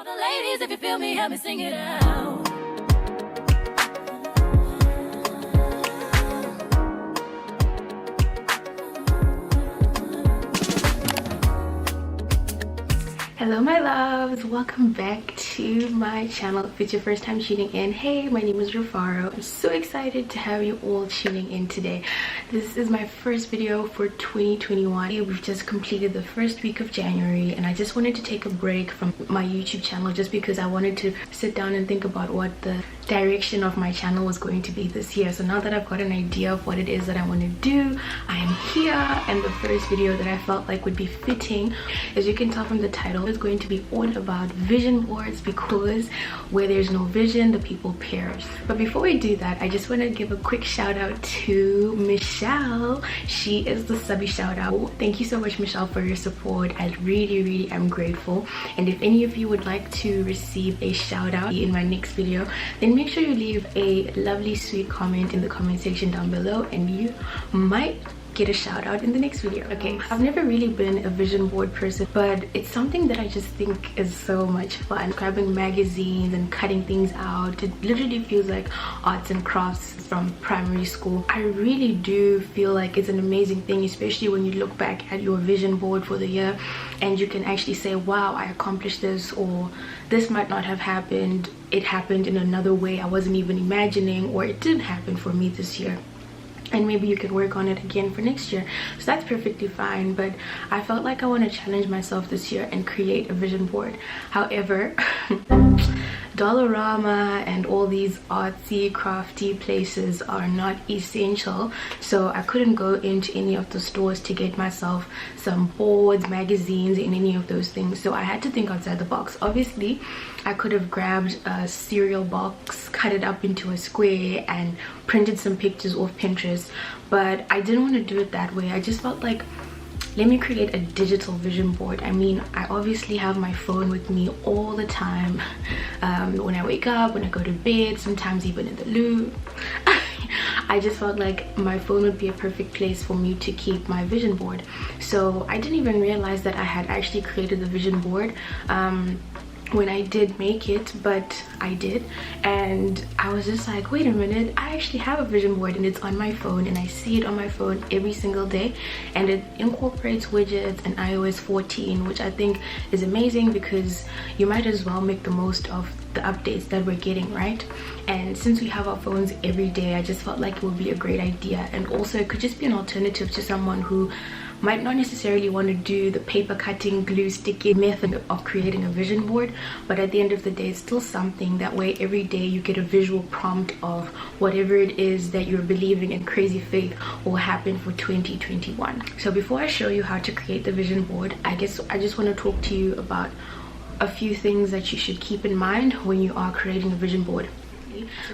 All the ladies, if you feel me, help me sing it out. Hello my loves, welcome back to my channel. If it's your first time tuning in, hey, my name is 𝒯𝓂𝓯𝓈𝓉𝒶𝓂𝓅. I'm so excited to have you all tuning in today. This is my first video for 2021. We've just completed the first week of January and I just wanted to take a break from my YouTube channel just because I wanted to sit down and think about what the direction of my channel was going to be this year. So now that I've got an idea of what it is that I want to do, I am here, and the first video that I felt like would be fitting, as you can tell from the title, is going to be all about vision boards, because where there's no vision, the people perish. But before we do that, I just want to give a quick shout out to Michelle. She is the subby shout out. Thank you so much, Michelle, for your support. I really am grateful. And if any of you would like to receive a shout out in my next video, then make sure you leave a lovely sweet comment in the comment section down below and you might get a shout out in the next video. Okay, I've never really been a vision board person, but it's something that I just think is so much fun. Grabbing magazines and cutting things out, it literally feels like arts and crafts from primary school. I really do feel like it's an amazing thing, especially when you look back at your vision board for the year and you can actually say, wow, I accomplished this, or this might not have happened, it happened in another way I wasn't even imagining, or it didn't happen for me this year, and maybe you could work on it again for next year. So that's perfectly fine, but I felt like I want to challenge myself this year and create a vision board. However, Dollarama and all these artsy crafty places are not essential, so I couldn't go into any of the stores to get myself some boards, magazines, and any of those things. So I had to think outside the box. Obviously I could have grabbed a cereal box, cut it up into a square and printed some pictures off Pinterest, but I didn't want to do it that way. I just felt like, let me create a digital vision board. I mean, I obviously have my phone with me all the time, when I wake up, when I go to bed, sometimes even in the loo. I just felt like my phone would be a perfect place for me to keep my vision board. So I didn't even realize that I had actually created the vision board when I did make it, but I did, and I was just like, wait a minute, I actually have a vision board and it's on my phone, and I see it on my phone every single day, and it incorporates widgets and iOS 14, which I think is amazing because you might as well make the most of the updates that we're getting, right? And since we have our phones every day, I just felt like it would be a great idea, and also it could just be an alternative to someone who might not necessarily want to do the paper cutting, glue sticking method of creating a vision board, but at the end of the day, it's still something that way every day you get a visual prompt of whatever it is that you're believing in crazy faith will happen for 2021. So before I show you how to create the vision board, I guess I just want to talk to you about a few things that you should keep in mind when you are creating a vision board.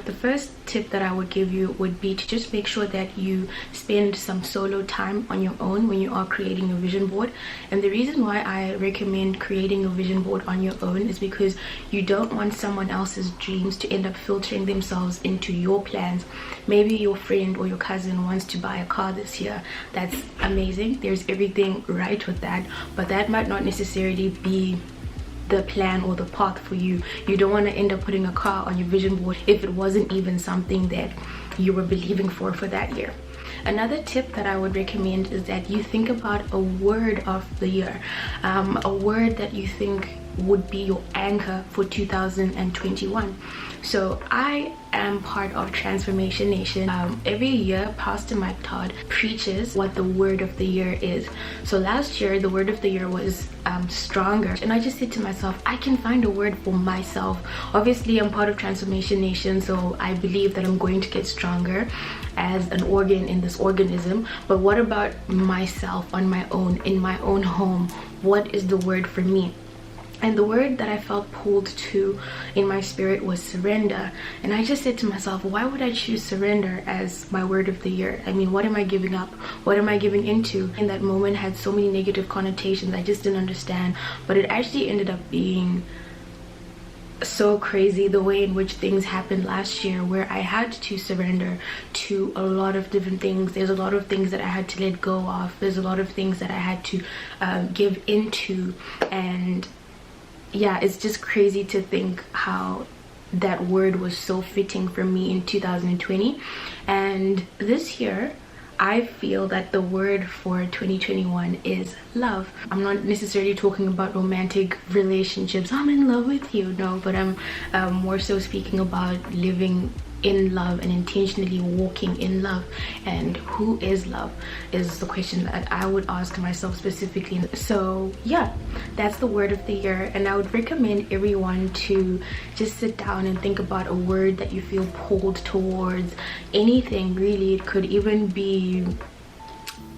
The first tip that I would give you would be to just make sure that you spend some solo time on your own when you are creating a vision board. And the reason why I recommend creating a vision board on your own is because you don't want someone else's dreams to end up filtering themselves into your plans. Maybe your friend or your cousin wants to buy a car this year. That's amazing, there's everything right with that, but that might not necessarily be the plan or the path for you. You don't want to end up putting a car on your vision board if it wasn't even something that you were believing for that year. Another tip that I would recommend is that you think about a word of the year, a word that you think would be your anchor for 2021. So I am part of Transformation Nation. Every year Pastor Mike Todd preaches what the word of the year is. So last year the word of the year was stronger, and I just said to myself, I can find a word for myself. Obviously I'm part of Transformation Nation, so I believe that I'm going to get stronger as an organ in this organism, but what about myself on my own, in my own home? What is the word for me? And the word that I felt pulled to in my spirit was surrender. And I just said to myself, why would I choose surrender as my word of the year? I mean, what am I giving up? What am I giving into? In that moment had so many negative connotations I just didn't understand, but it actually ended up being so crazy the way in which things happened last year, where I had to surrender to a lot of different things. There's a lot of things that I had to let go of. There's a lot of things that I had to give into, and yeah, it's just crazy to think how that word was so fitting for me in 2020. And this year I feel that the word for 2021 is love. I'm not necessarily talking about romantic relationships, I'm in love with you, no, but I'm more so speaking about living in love and intentionally walking in love. And who is love is the question that I would ask myself specifically. So yeah, that's the word of the year, and I would recommend everyone to just sit down and think about a word that you feel pulled towards. Anything really. It could even be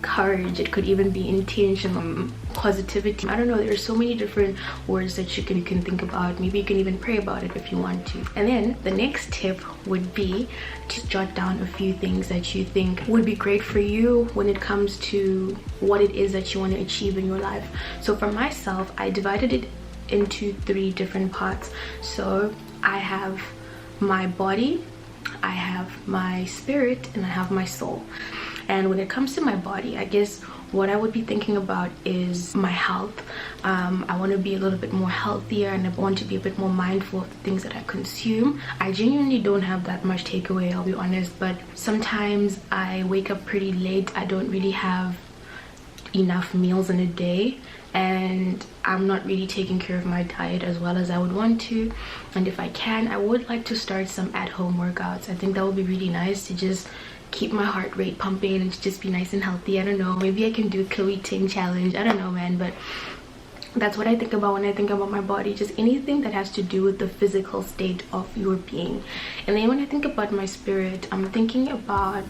courage, it could even be intentional, positivity, I don't know, there's so many different words that you can think about. Maybe you can even pray about it if you want to. And then the next tip would be to jot down a few things that you think would be great for you when it comes to what it is that you want to achieve in your life. So for myself, I divided it into 3 different parts. So I have my body, I have my spirit, and I have my soul. And when it comes to my body, I guess what I would be thinking about is my health. I want to be a little bit more healthier, and I want to be a bit more mindful of the things that I consume. I genuinely don't have that much takeaway, I'll be honest, but sometimes I wake up pretty late. I don't really have enough meals in a day, and I'm not really taking care of my diet as well as I would want to. And if I can, I would like to start some at-home workouts. I think that would be really nice to just keep my heart rate pumping and just be nice and healthy. I don't know, maybe I can do 𝒯𝓾𝓂𝓯𝓈𝓉𝒶𝓂𝓅𝓈 challenge. I don't know, man, but that's what I think about when I think about my body. Just anything that has to do with the physical state of your being. And then when I think about my spirit, I'm thinking about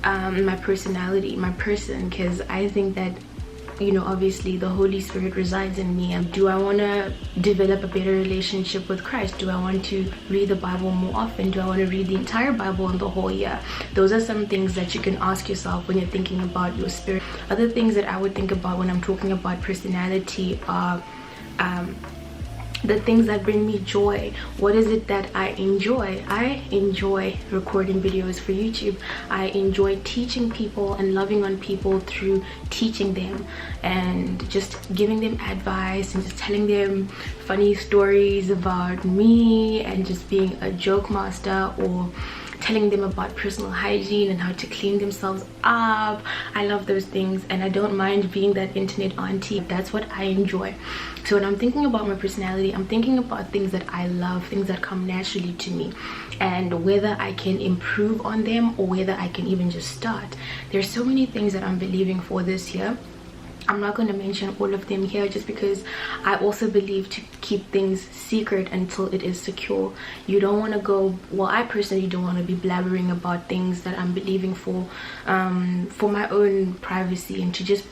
my personality, my person, because I think that, you know, obviously the Holy Spirit resides in me. And do I want to develop a better relationship with Christ? Do I want to read the Bible more often? Do I want to read the entire Bible in the whole year? Those are some things that you can ask yourself when you're thinking about your spirit. Other things that I would think about when I'm talking about personality are the things that bring me joy. What is it that I enjoy? I enjoy recording videos for YouTube. I enjoy teaching people and loving on people through teaching them and just giving them advice and just telling them funny stories about me and just being a joke master, or telling them about personal hygiene and how to clean themselves up. I love those things, and I don't mind being that internet auntie. That's what I enjoy. So when I'm thinking about my personality, I'm thinking about things that I love, things that come naturally to me, and whether I can improve on them or whether I can even just start. There's so many things that I'm believing for this year. I'm not going to mention all of them here just because I also believe to keep things secret until it is secure. You don't want to go, well, I personally don't want to be blabbering about things that I'm believing for my own privacy and to just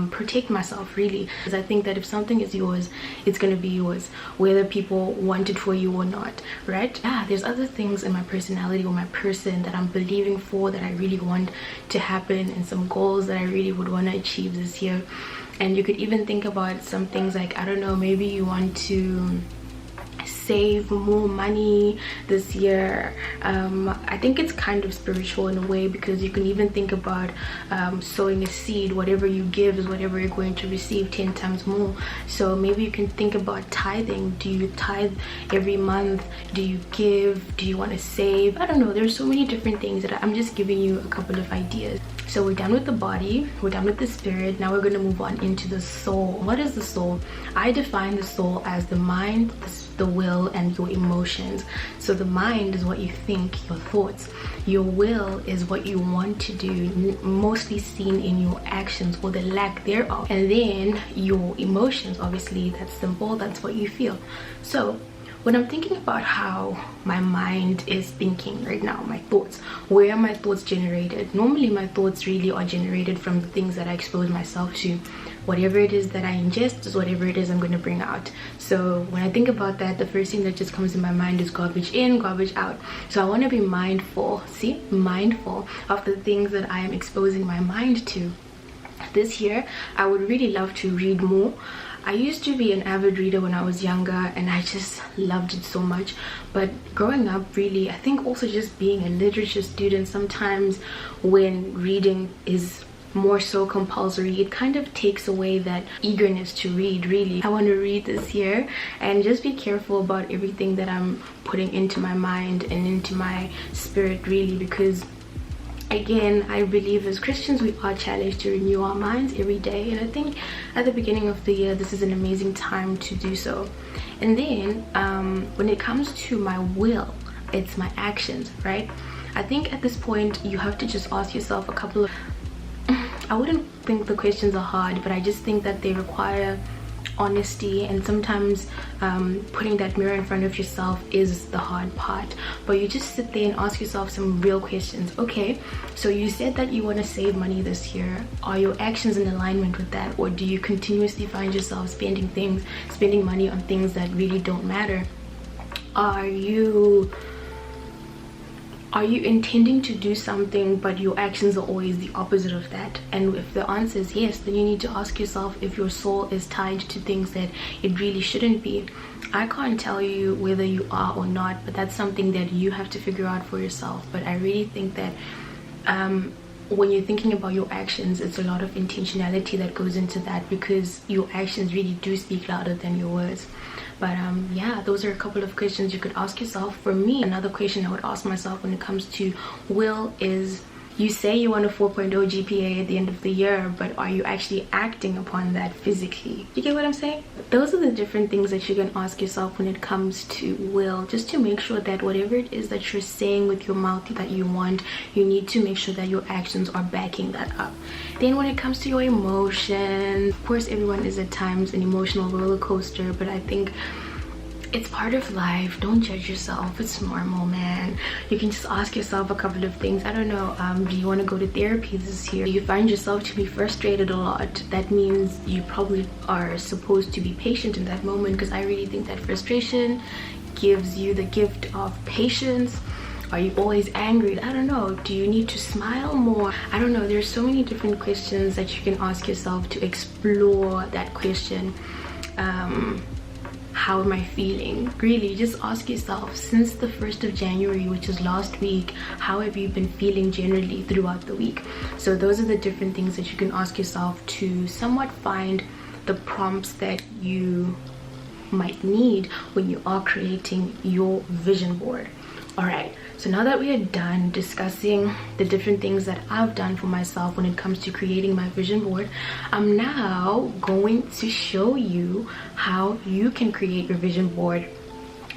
protect myself, really, because I think that if something is yours, it's going to be yours whether people want it for you or not, right? There's other things in my personality or my person that I'm believing for, that I really want to happen, and some goals that I really would want to achieve this year. And you could even think about some things like, I don't know, maybe you want to save more money this year. I think it's kind of spiritual in a way, because you can even think about sowing a seed. Whatever you give is whatever you're going to receive 10 times more. So maybe you can think about tithing. Do you tithe every month? Do you give? Do you want to save? I don't know, there's so many different things that I'm just giving you a couple of ideas. So we're done with the body, we're done with the spirit. Now we're going to move on into the soul. What is the soul? I define the soul as the mind, the will, and your emotions. So the mind is what you think, your thoughts. Your will is what you want to do, mostly seen in your actions or the lack thereof. And then your emotions, obviously, that's simple, that's what you feel. So when I'm thinking about how my mind is thinking right now, my thoughts, where are my thoughts generated? Normally my thoughts really are generated from the things that I expose myself to. Whatever it is that I ingest is whatever it is I'm going to bring out. So when I think about that, the first thing that just comes in my mind is garbage in, garbage out. So I want to be mindful, mindful of the things that I am exposing my mind to. This year, I would really love to read more. I used to be an avid reader when I was younger, and I just loved it so much. But growing up, really, I think also just being a literature student, sometimes when reading is more so compulsory, it kind of takes away that eagerness to read. Really, I want to read this year, and just be careful about everything that I'm putting into my mind and into my spirit, really, because again, I believe as Christians we are challenged to renew our minds every day, and I think at the beginning of the year this is an amazing time to do so. And then when it comes to my will, it's my actions, right? I think at this point you have to just ask yourself a couple of, I wouldn't think the questions are hard, but I just think that they require honesty, and sometimes putting that mirror in front of yourself is the hard part. But you just sit there and ask yourself some real questions. Okay, so you said that you want to save money this year. Are your actions in alignment with that, or do you continuously find yourself spending money on things that really don't matter? Are you intending to do something but your actions are always the opposite of that? And if the answer is yes, then you need to ask yourself if your soul is tied to things that it really shouldn't be. I can't tell you whether you are or not, but that's something that you have to figure out for yourself. But I really think that when you're thinking about your actions, it's a lot of intentionality that goes into that, because your actions really do speak louder than your words. But yeah, those are a couple of questions you could ask yourself. For me, another question I would ask myself when it comes to will is, you say you want a 4.0 GPA at the end of the year, but are you actually acting upon that physically? You get what I'm saying? Those are the different things that you can ask yourself when it comes to will, just to make sure that whatever it is that you're saying with your mouth that you want, you need to make sure that your actions are backing that up. Then when it comes to your emotions, of course everyone is at times an emotional roller coaster, but I think it's part of life. Don't judge yourself. It's normal, man. You can just ask yourself a couple of things. I don't know, do you want to go to therapy this year? You find yourself to be frustrated a lot. That means you probably are supposed to be patient in that moment, because I really think that frustration gives you the gift of patience. Are you always angry? I don't know. Do you need to smile more? I don't know. There's so many different questions that you can ask yourself to explore that question. How am I feeling? Really, just ask yourself, since the 1st of January, which is last week, how have you been feeling generally throughout the week? So those are the different things that you can ask yourself to somewhat find the prompts that you might need when you are creating your vision board. All right, so now that we are done discussing the different things that I've done for myself when it comes to creating my vision board, I'm now going to show you how you can create your vision board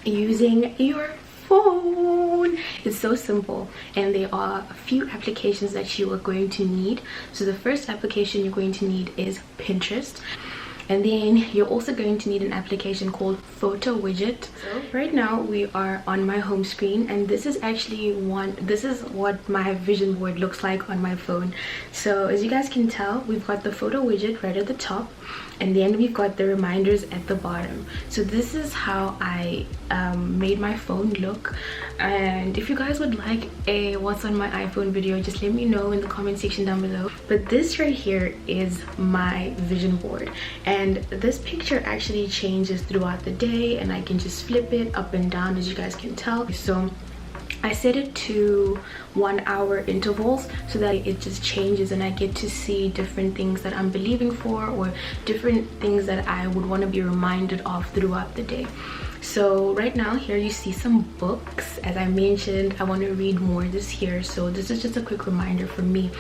using your phone. It's so simple, and there are a few applications that you are going to need. So the first application you're going to need is Pinterest. And then you're also going to need an application called Photo Widget. So right now we are on my home screen, and this is actually this is what my vision board looks like on my phone. So as you guys can tell, we've got the photo widget right at the top, and then we've got the reminders at the bottom. So this is how I made my phone look. And if you guys would like a what's on my iPhone video, just let me know in the comment section down below. But this right here is my vision board, and this picture actually changes throughout the day, and I can just flip it up and down, as you guys can tell. So I set it to 1 hour intervals so that it just changes, and I get to see different things that I'm believing for, or different things that I would want to be reminded of throughout the day. So right now here you see some books. As I mentioned, I want to read more this year, so this is just a quick reminder for me.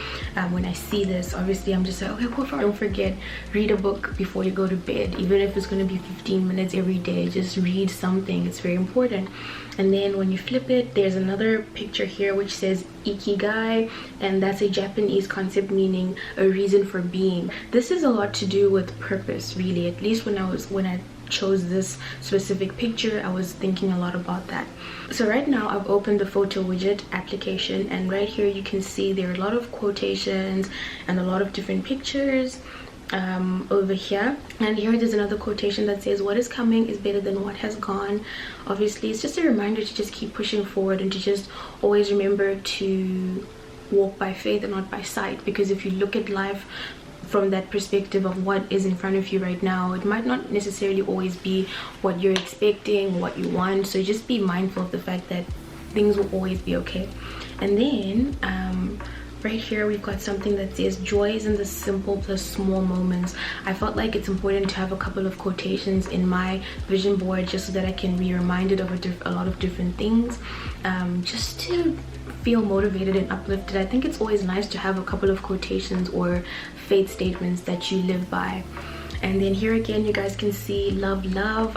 When I see this, obviously I'm just like, okay, cool. Don't forget, read a book before you go to bed, even if it's going to be 15 minutes every day. Just read something. It's very important. And then when you flip it, there's another picture here which says Ikigai, and that's a Japanese concept meaning a reason for being. This is a lot to do with purpose, really. At least when I chose this specific picture, I was thinking a lot about that. So right now I've opened the photo widget application, and right here you can see there are a lot of quotations and a lot of different pictures over here. And here there's another quotation that says, what is coming is better than what has gone. Obviously it's just a reminder to just keep pushing forward, and to just always remember to walk by faith and not by sight, because if you look at life from that perspective of what is in front of you right now, it might not necessarily always be what you're expecting, what you want. So just be mindful of the fact that things will always be okay. And then right here we've got something that says joy is in the simple plus small moments. I felt like it's important to have a couple of quotations in my vision board just so that I can be reminded of a lot of different things, just to feel motivated and uplifted. I think it's always nice to have a couple of quotations or faith statements that you live by. And then here again, you guys can see love.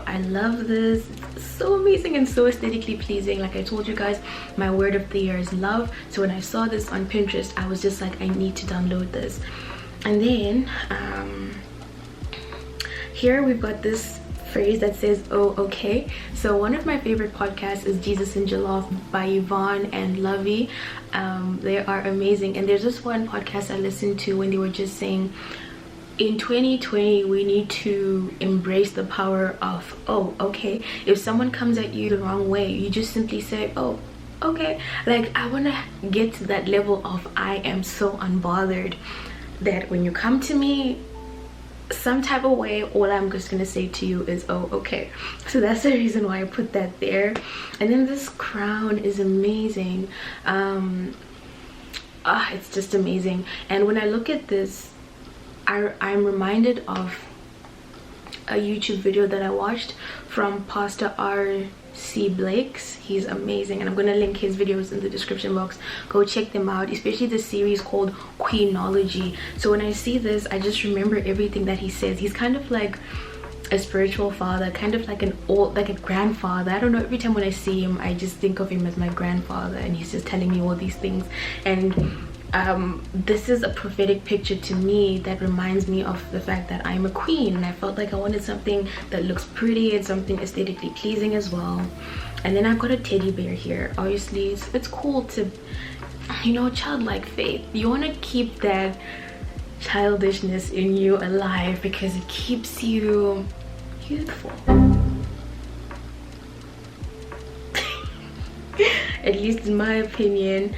I love this. It's so amazing and so aesthetically pleasing. Like I told you guys, my word of the year is love. So when I saw this on Pinterest, I was just like, I need to download this. And then here we've got this phrase that says, oh, okay. So one of my favorite podcasts is Jesus in Jollof by Yvonne and Lovey. They are amazing. And there's this one podcast I listened to when they were just saying, in 2020 we need to embrace the power of, oh, okay. If someone comes at you the wrong way, you just simply say, oh, okay. Like, I want to get to that level of I am so unbothered that when you come to me some type of way, all I'm just gonna say to you is, oh, okay. So that's the reason why I put that there. And then this crown is amazing. It's just amazing. And when I look at this, I'm reminded of a YouTube video that I watched from Pastor R.C. Blakes. He's amazing, and I'm gonna link his videos in the description box. Go check them out, especially the series called 𝒯𝓂𝓁. So when I see this, I just remember everything that he says. He's kind of like a spiritual father, kind of like like a grandfather. I don't know, every time when I see him, I just think of him as my grandfather, and he's just telling me all these things. And this is a prophetic picture to me that reminds me of the fact that I'm a queen, and I felt like I wanted something that looks pretty and something aesthetically pleasing as well. And then I've got a teddy bear here. Obviously it's cool to, you know, childlike faith. You want to keep that childishness in you alive because it keeps you youthful. At least in my opinion.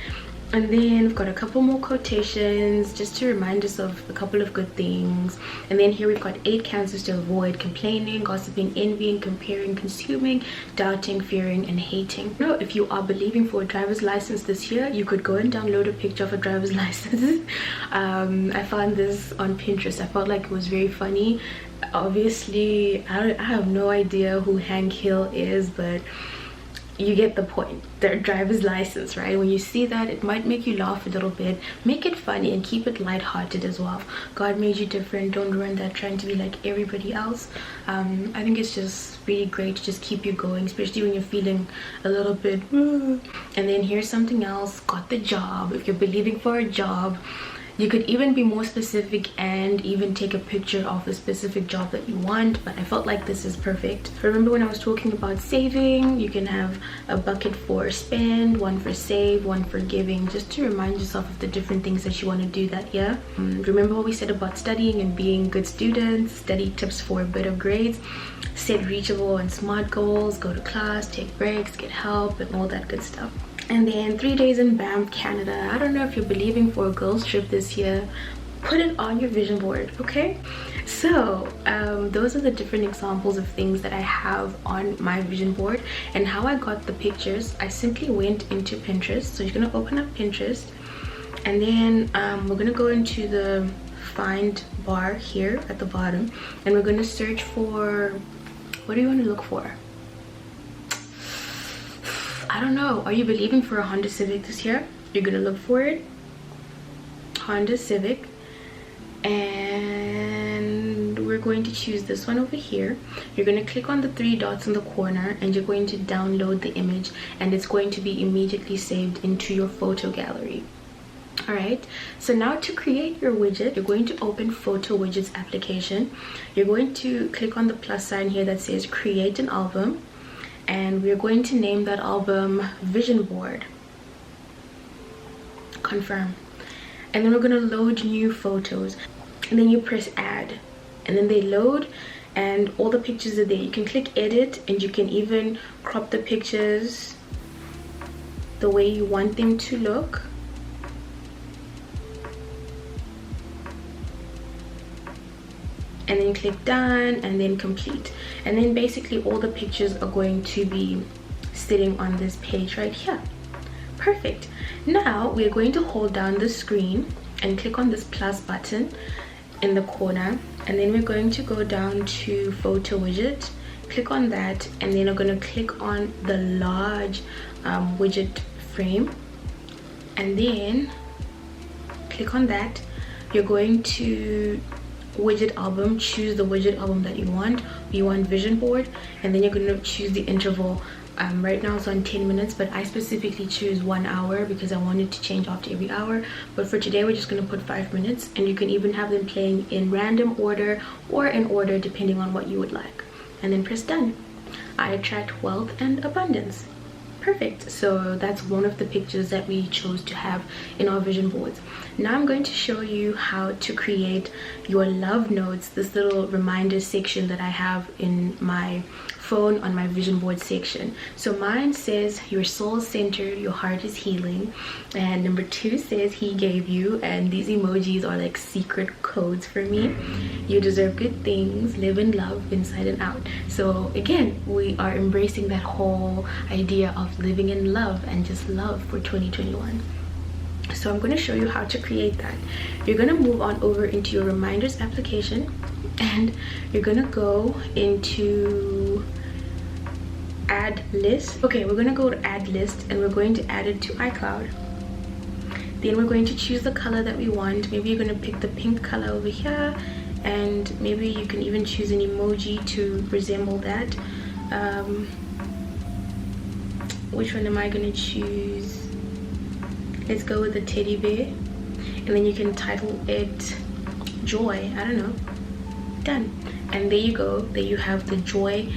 And then we've got a couple more quotations just to remind us of a couple of good things. And then here we've got 8 cancers to avoid: complaining, gossiping, envying, comparing, consuming, doubting, fearing, and hating. You know, if you are believing for a driver's license this year, you could go and download a picture of a driver's license. I found this on Pinterest. I felt like it was very funny. Obviously, I have no idea who Hank Hill is, but you get the point. Their driver's license, right? When you see that, it might make you laugh a little bit. Make it funny and keep it lighthearted as well. God made you different. Don't run that trying to be like everybody else. I think it's just really great to just keep you going, especially when you're feeling a little bit and then here's something else. Got the job. If you're believing for a job, you could even be more specific and even take a picture of the specific job that you want, but I felt like this is perfect. Remember when I was talking about saving, you can have a bucket for spend, one for save, one for giving, just to remind yourself of the different things that you want to do that year. Remember what we said about studying and being good students, study tips for better grades, set reachable and SMART goals, go to class, take breaks, get help, and all that good stuff. And then 3 days in Banff, Canada. I don't know if you're believing for a girls trip this year. Put it on your vision board, okay? So those are the different examples of things that I have on my vision board. And how I got the pictures, I simply went into Pinterest. So you're gonna open up Pinterest, and then we're gonna go into the find bar here at the bottom, and we're gonna search for, what do you want to look for? I don't know. Are you believing for a Honda Civic this year? You're gonna look for it. Honda Civic. And we're going to choose this one over here. You're going to click on the 3 dots in the corner, and you're going to download the image, and it's going to be immediately saved into your photo gallery. Alright, so now to create your widget, you're going to open Photo Widgets application. You're going to click on the plus sign here that says create an album. And we're going to name that album Vision Board. Confirm. And then we're going to load new photos. And then you press add. And then they load, and all the pictures are there. You can click edit, and you can even crop the pictures the way you want them to look. And then click done, and then complete. And then basically all the pictures are going to be sitting on this page right here. Perfect. Now we're going to hold down the screen and click on this plus button in the corner, and then we're going to go down to photo widget, click on that, and then we're going to click on the large widget frame, and then click on that. You're going to widget album, choose the widget album that you want. We want vision board, and then you're going to choose the interval. Right now it's on 10 minutes, but I specifically choose 1 hour because I want it to change after every hour. But for today we're just going to put 5 minutes, and you can even have them playing in random order or in order depending on what you would like, and then press done. I attract wealth and abundance. Perfect. So that's one of the pictures that we chose to have in our vision boards. Now I'm going to show you how to create your love notes, this little reminder section that I have in my phone on my vision board section. So mine says your soul center, your heart is healing, and number 2 says he gave you, and these emojis are like secret codes for me. You deserve good things, live in love inside and out. So again, we are embracing that whole idea of living in love and just love for 2021. So I'm going to show you how to create that. You're going to move on over into your reminders application, and you're going to go into add list. Okay, we're going to go to add list, and we're going to add it to iCloud. Then we're going to choose the color that we want. Maybe you're going to pick the pink color over here, and maybe you can even choose an emoji to resemble that. Which one am I going to choose? Let's go with the teddy bear, and then you can title it joy. I don't know. Done. And there you go. There you have the joy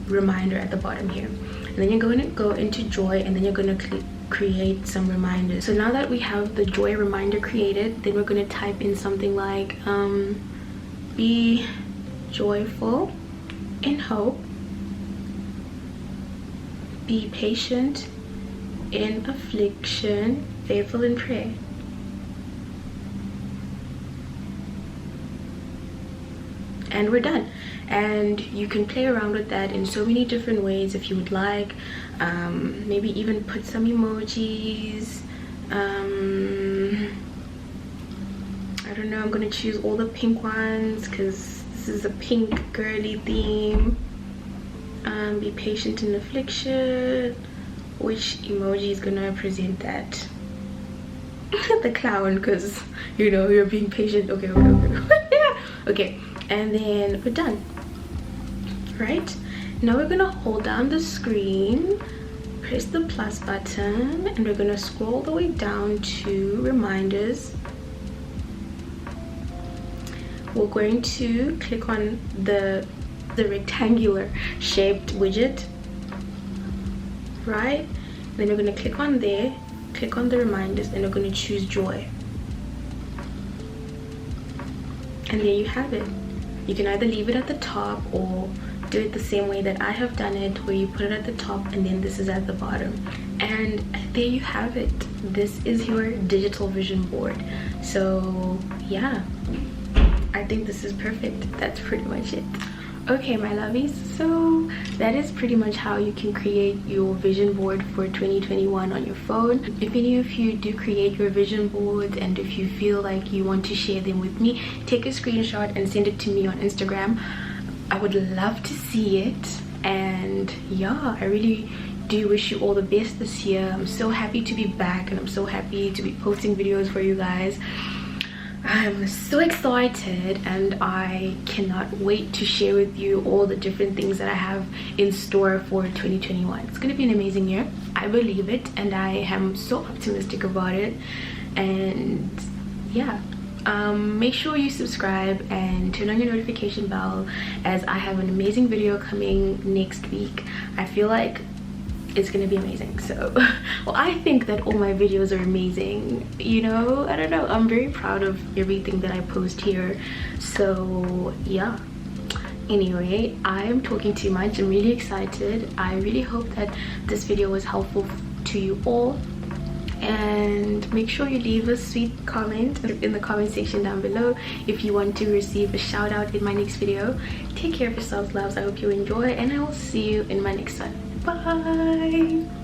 reminder at the bottom here. And then you're going to go into joy, and then you're going to create some reminders. So now that we have the joy reminder created, then we're going to type in something like be joyful in hope, be patient in affliction, faithful in prayer. And we're done. And you can play around with that in so many different ways if you would like. Maybe even put some emojis. I don't know, I'm gonna choose all the pink ones because this is a pink girly theme. Be patient in affliction. Which emoji is gonna present that? The clown, because you know you're being patient. Okay. Okay, and then we're done. Right now we're gonna hold down the screen, press the plus button, and we're gonna scroll the way down to reminders. We're going to click on the rectangular shaped widget, right? Then we're going to click on there, click on the reminders, and we're going to choose joy. And there you have it. You can either leave it at the top or do it the same way that I have done it, where you put it at the top and then this is at the bottom. And there you have it. This is your digital vision board. So yeah, I think this is perfect. That's pretty much it. Okay, my lovies, so that is pretty much how you can create your vision board for 2021 on your phone. If any of you do create your vision boards, and if you feel like you want to share them with me, take a screenshot and send it to me on Instagram. I would love to see it. And yeah, I really do wish you all the best this year. I'm so happy to be back, and I'm so happy to be posting videos for you guys. I'm so excited, and I cannot wait to share with you all the different things that I have in store for 2021. It's going to be an amazing year. I believe it, and I am so optimistic about it. And yeah, make sure you subscribe and turn on your notification bell, as I have an amazing video coming next week. I feel like it's gonna be amazing. So well, I think that all my videos are amazing, you know. I don't know, I'm very proud of everything that I post here. So yeah, anyway, I'm talking too much. I'm really excited. I really hope that this video was helpful to you all, and make sure you leave a sweet comment in the comment section down below if you want to receive a shout out in my next video. Take care of yourselves, loves. I hope you enjoy, and I will see you in my next one. Bye.